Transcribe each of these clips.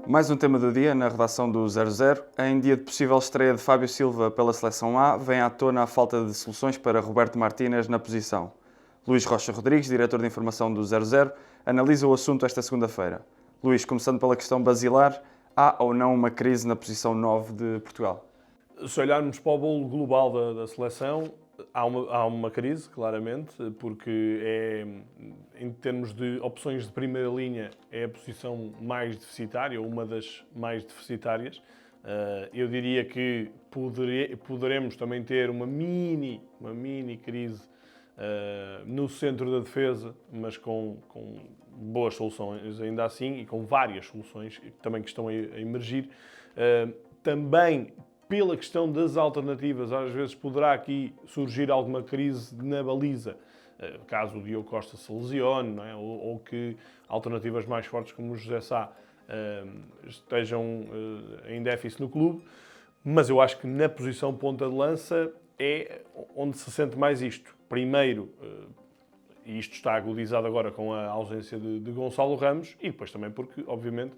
Mais um tema do dia na redação do 00. Em dia de possível estreia de Fábio Silva pela Seleção A, vem à tona a falta de soluções para Roberto Martínez na posição. Luís Rocha Rodrigues, diretor de informação do 00, analisa o assunto esta segunda-feira. Luís, começando pela questão basilar, há ou não uma crise na posição 9 de Portugal? Se olharmos para o bolo global da seleção, há uma crise, claramente, porque em termos de opções de primeira linha é a posição mais deficitária, ou uma das mais deficitárias. Eu diria que poderemos também ter uma mini crise no centro da defesa, mas com boas soluções ainda assim e com várias soluções também que estão a emergir. Também pela questão das alternativas, às vezes poderá aqui surgir alguma crise na baliza, caso o Diogo Costa se lesione, não é? ou que alternativas mais fortes como o José Sá estejam em déficit no clube. Mas eu acho que na posição ponta de lança é onde se sente mais isto. Primeiro, e isto está agudizado agora com a ausência de Gonçalo Ramos, e depois também porque, obviamente,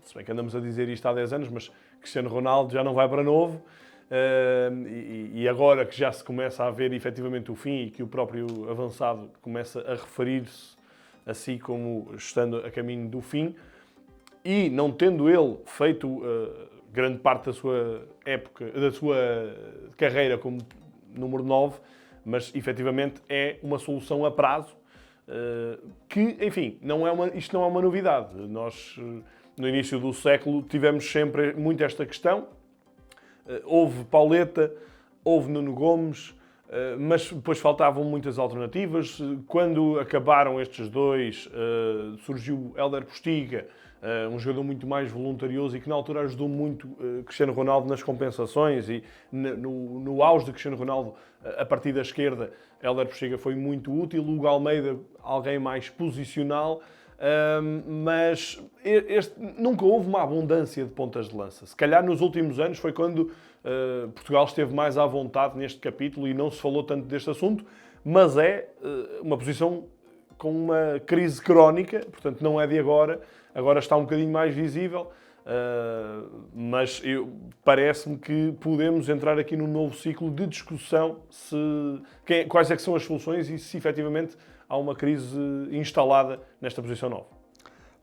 se bem que andamos a dizer isto há 10 anos, mas Cristiano Ronaldo já não vai para novo, e agora que já se começa a ver efetivamente o fim e que o próprio avançado começa a referir-se a si como estando a caminho do fim, e não tendo ele feito grande parte da sua época, da sua carreira como número 9, mas efetivamente é uma solução a prazo, que, enfim, isto não é uma novidade. Nós, no início do século, tivemos sempre muito esta questão. Houve Pauleta, houve Nuno Gomes, mas depois faltavam muitas alternativas. Quando acabaram estes dois, surgiu Hélder Postiga, um jogador muito mais voluntarioso e que na altura ajudou muito Cristiano Ronaldo nas compensações e no auge de Cristiano Ronaldo a partir da esquerda, Hélder Postiga foi muito útil. O Hugo Almeida, alguém mais posicional, mas nunca houve uma abundância de pontas de lança. Se calhar nos últimos anos foi quando Portugal esteve mais à vontade neste capítulo e não se falou tanto deste assunto, mas é uma posição com uma crise crónica, portanto não é de agora. Agora está um bocadinho mais visível, mas parece-me que podemos entrar aqui num novo ciclo de discussão quais é que são as soluções e se efetivamente há uma crise instalada nesta posição 9.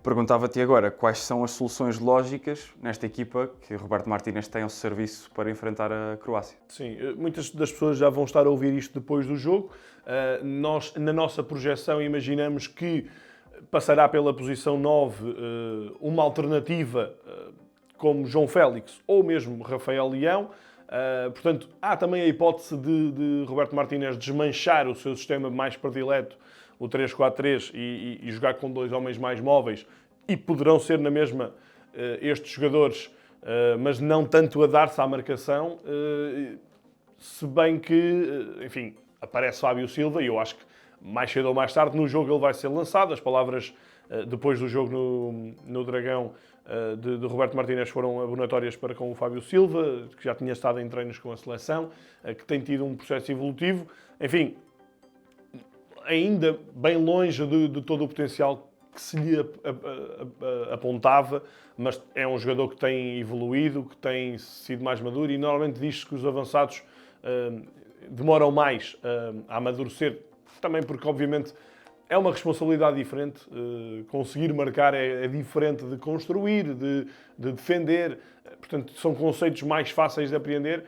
Perguntava-te agora quais são as soluções lógicas nesta equipa que Roberto Martínez tem ao serviço para enfrentar a Croácia. Sim, muitas das pessoas já vão estar a ouvir isto depois do jogo. Nós, na nossa projeção, imaginamos que passará pela posição 9 uma alternativa como João Félix ou mesmo Rafael Leão. Portanto, há também a hipótese de Roberto Martínez desmanchar o seu sistema mais predileto, o 3-4-3, e jogar com dois homens mais móveis, e poderão ser na mesma estes jogadores, mas não tanto a dar-se à marcação, se bem que, enfim, aparece Fábio Silva, e eu acho que mais cedo ou mais tarde no jogo ele vai ser lançado. As palavras depois do jogo no Dragão de Roberto Martínez foram abonatórias para com o Fábio Silva, que já tinha estado em treinos com a seleção, que tem tido um processo evolutivo. Enfim, ainda bem longe de todo o potencial que se lhe apontava, mas é um jogador que tem evoluído, que tem sido mais maduro, e normalmente diz-se que os avançados demoram mais a amadurecer, também porque, obviamente, é uma responsabilidade diferente. Conseguir marcar é diferente de construir, de defender. Portanto, são conceitos mais fáceis de apreender.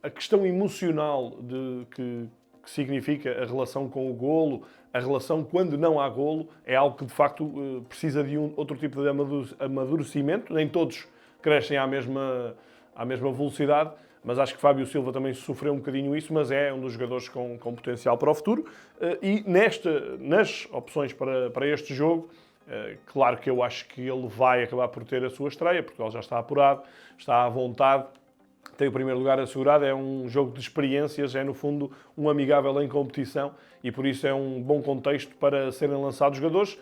A questão emocional que significa a relação com o golo, a relação quando não há golo, é algo que, de facto, precisa de outro tipo de amadurecimento. Nem todos crescem à mesma velocidade, mas acho que Fábio Silva também sofreu um bocadinho isso, mas é um dos jogadores com potencial para o futuro. E nas opções para este jogo, claro que eu acho que ele vai acabar por ter a sua estreia, porque ele já está apurado, está à vontade, tem o primeiro lugar assegurado. É um jogo de experiências, é no fundo um amigável em competição, e por isso é um bom contexto para serem lançados jogadores.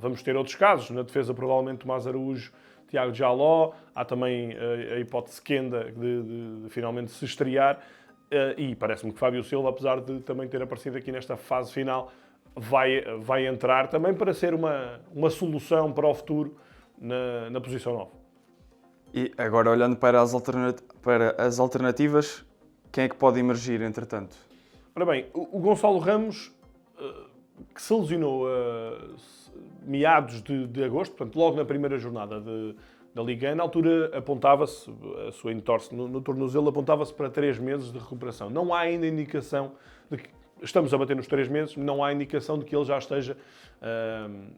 Vamos ter outros casos, na defesa provavelmente Tomás Araújo, Tiago Jaló, há também a hipótese Kenda de finalmente se estrear, e parece-me que Fábio Silva, apesar de também ter aparecido aqui nesta fase final, vai entrar também para ser uma solução para o futuro na posição 9. E agora, olhando para as alternativas, quem é que pode emergir, entretanto? Ora bem, o Gonçalo Ramos, que se lesionou meados de agosto, portanto, logo na primeira jornada da Liga 1, na altura apontava-se, a sua entorse no tornozelo, apontava-se para 3 meses de recuperação. Não há ainda indicação de que estamos a bater nos 3 meses, não há indicação de que ele já esteja,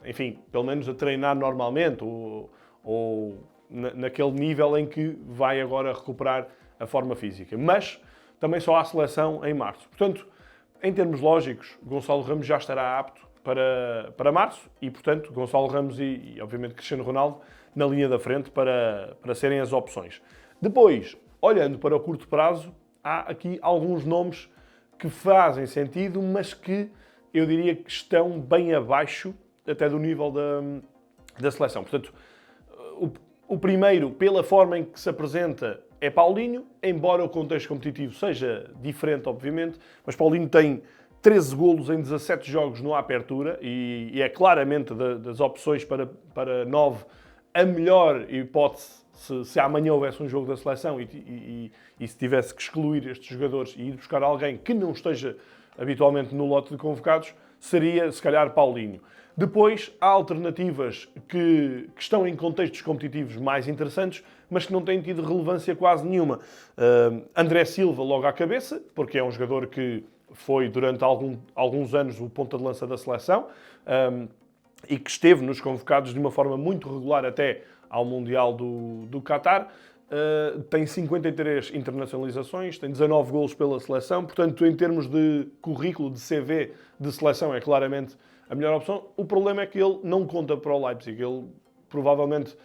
enfim, pelo menos a treinar normalmente ou naquele nível em que vai agora recuperar a forma física. Mas também só há seleção em março. Portanto, em termos lógicos, Gonçalo Ramos já estará apto para março e, portanto, Gonçalo Ramos e obviamente, Cristiano Ronaldo na linha da frente para serem as opções. Depois, olhando para o curto prazo, há aqui alguns nomes que fazem sentido, mas que eu diria que estão bem abaixo até do nível da seleção. Portanto, o primeiro, pela forma em que se apresenta, é Paulinho, embora o contexto competitivo seja diferente, obviamente, mas Paulinho tem 13 golos em 17 jogos no Apertura e é claramente das opções para 9 a melhor hipótese se amanhã houvesse um jogo da seleção e se tivesse que excluir estes jogadores e ir buscar alguém que não esteja habitualmente no lote de convocados, seria, se calhar, Paulinho. Depois, há alternativas que estão em contextos competitivos mais interessantes, mas que não têm tido relevância quase nenhuma. André Silva, logo à cabeça, porque é um jogador que foi, durante alguns anos, o ponta de lança da seleção e que esteve nos convocados de uma forma muito regular até ao Mundial do Qatar. Tem 53 internacionalizações, tem 19 golos pela seleção, portanto, em termos de currículo, de CV de seleção, é claramente a melhor opção. O problema é que ele não conta para o Leipzig. Ele, provavelmente,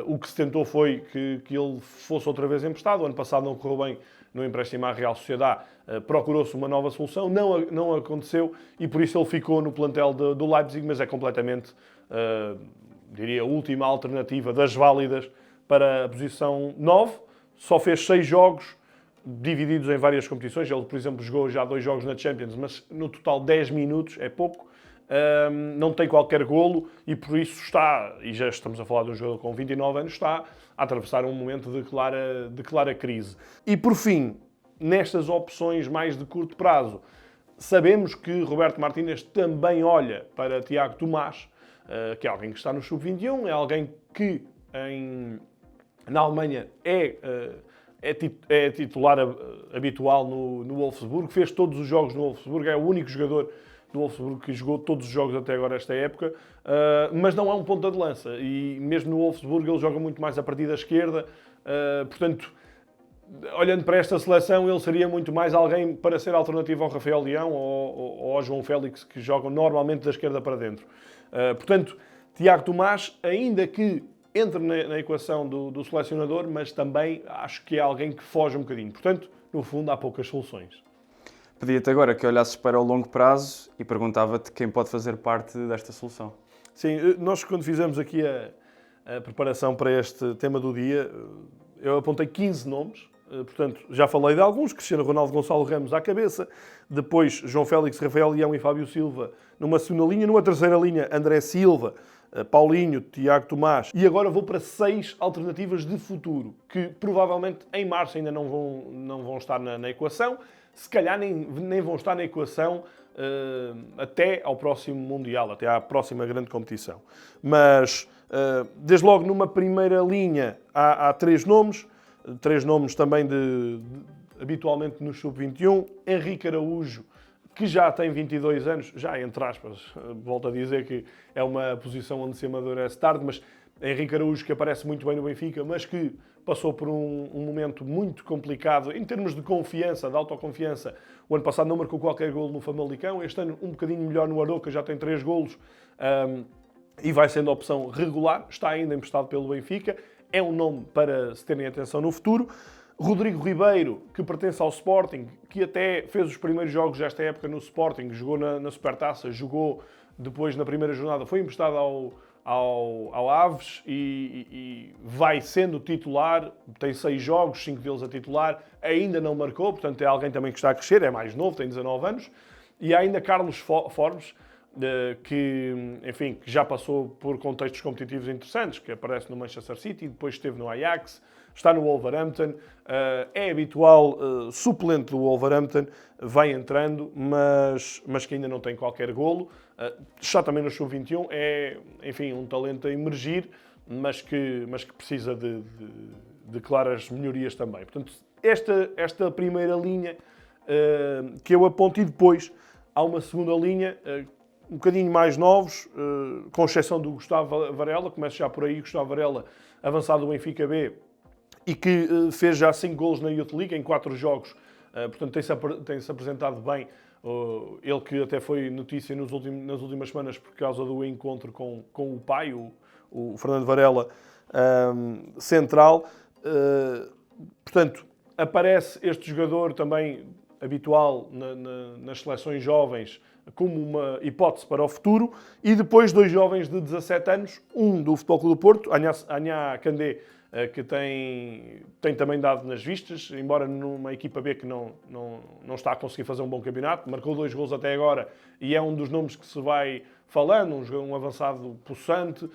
o que se tentou foi que ele fosse outra vez emprestado. O ano passado não correu bem no empréstimo à Real Sociedade. Procurou-se uma nova solução, não aconteceu e por isso ele ficou no plantel do Leipzig, mas é completamente, diria, a última alternativa das válidas para a posição 9. Só fez 6 jogos, divididos em várias competições. Ele, por exemplo, jogou já 2 jogos na Champions, mas no total 10 minutos, é pouco. Não tem qualquer golo e por isso está, e já estamos a falar de um jogador com 29 anos, está a atravessar um momento de clara crise. E por fim, nestas opções mais de curto prazo, sabemos que Roberto Martínez também olha para Tiago Tomás, que é alguém que está no Sub-21, é alguém que na Alemanha é titular habitual no Wolfsburg, fez todos os jogos no Wolfsburg, é o único jogador do Wolfsburg que jogou todos os jogos até agora esta época, mas não é um ponta de lança e mesmo no Wolfsburg ele joga muito mais a partir da esquerda, portanto, olhando para esta seleção, ele seria muito mais alguém para ser alternativo ao Rafael Leão ou ao João Félix, que jogam normalmente da esquerda para dentro. Portanto, Tiago Tomás, ainda que entre na equação do selecionador, mas também acho que é alguém que foge um bocadinho. Portanto, no fundo, há poucas soluções. Pedia-te agora que olhasses para o longo prazo e perguntava-te quem pode fazer parte desta solução. Sim, nós quando fizemos aqui a preparação para este tema do dia, eu apontei 15 nomes, portanto, já falei de alguns, Cristiano Ronaldo, Gonçalo Ramos à cabeça, depois João Félix, Rafael Leão e Fábio Silva numa segunda linha, numa terceira linha André Silva, Paulinho, Tiago Tomás, e agora vou para 6 alternativas de futuro, que provavelmente em março ainda não vão estar na equação, se calhar nem vão estar na equação até ao próximo Mundial, até à próxima grande competição. Mas, desde logo, numa primeira linha há 3 nomes também habitualmente no Sub-21. Henrique Araújo, que já tem 22 anos, já entre aspas, volto a dizer que é uma posição onde se amadurece tarde, mas Henrique Araújo, que aparece muito bem no Benfica, mas que passou por um momento muito complicado em termos de confiança, de autoconfiança. O ano passado não marcou qualquer golo no Famalicão, este ano um bocadinho melhor no Aroca, já tem 3 golos e vai sendo opção regular, está ainda emprestado pelo Benfica, é um nome para se terem atenção no futuro. Rodrigo Ribeiro, que pertence ao Sporting, que até fez os primeiros jogos desta época no Sporting, jogou na Supertaça, jogou depois na primeira jornada, foi emprestado ao Aves e vai sendo titular, tem 6 jogos, 5 deles a titular, ainda não marcou, portanto é alguém também que está a crescer, é mais novo, tem 19 anos. E há ainda Carlos Forbes, enfim, que já passou por contextos competitivos interessantes, que aparece no Manchester City, depois esteve no Ajax, está no Wolverhampton, é habitual suplente do Wolverhampton, vai entrando, mas que ainda não tem qualquer golo. Está também no Sub-21, é, enfim, um talento a emergir, mas que precisa de claras melhorias também. Portanto, esta primeira linha que eu aponto, e depois há uma segunda linha, um bocadinho mais novos, com exceção do Gustavo Varela. Começo já por aí. Gustavo Varela, avançado do Benfica B, e que fez já 5 golos na Youth League em 4 jogos, portanto tem-se apresentado bem. Ele que até foi notícia nas últimas semanas por causa do encontro com o pai, o Fernando Varela, central. Portanto, aparece este jogador também habitual nas seleções jovens como uma hipótese para o futuro, e depois 2 jovens de 17 anos, um do Futebol Clube do Porto, Agna Candé, que tem também dado nas vistas, embora numa equipa B que não está a conseguir fazer um bom campeonato, marcou 2 gols até agora e é um dos nomes que se vai falando, um avançado possante,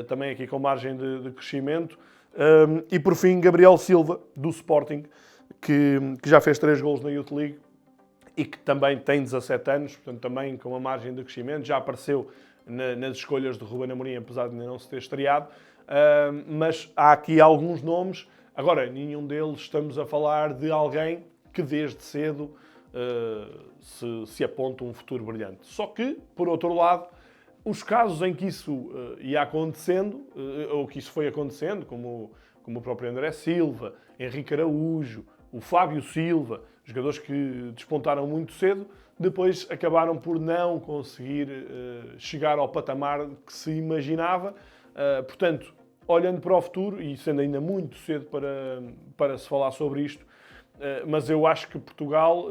também aqui com margem de crescimento. E por fim, Gabriel Silva, do Sporting, que já fez 3 gols na Youth League e que também tem 17 anos, portanto também com uma margem de crescimento, já apareceu nas escolhas de Ruben Amorim, apesar de ainda não se ter estreado. Mas há aqui alguns nomes. Agora, nenhum deles estamos a falar de alguém que desde cedo se aponta um futuro brilhante. Só que, por outro lado, os casos em que isso ia acontecendo, ou que isso foi acontecendo, como o próprio André Silva, Henrique Araújo, o Fábio Silva, jogadores que despontaram muito cedo, depois acabaram por não conseguir chegar ao patamar que se imaginava. Portanto, olhando para o futuro, e sendo ainda muito cedo para se falar sobre isto, mas eu acho que Portugal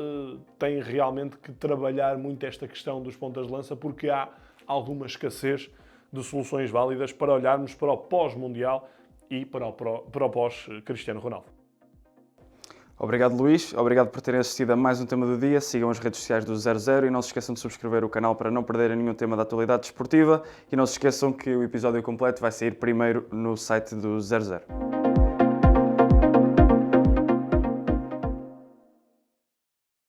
tem realmente que trabalhar muito esta questão dos pontas de lança, porque há alguma escassez de soluções válidas para olharmos para o pós-mundial e para o pós-Cristiano Ronaldo. Obrigado, Luís. Obrigado por terem assistido a mais um Tema do Dia. Sigam as redes sociais do 00 e não se esqueçam de subscrever o canal para não perderem nenhum tema da atualidade desportiva. E não se esqueçam que o episódio completo vai sair primeiro no site do 00.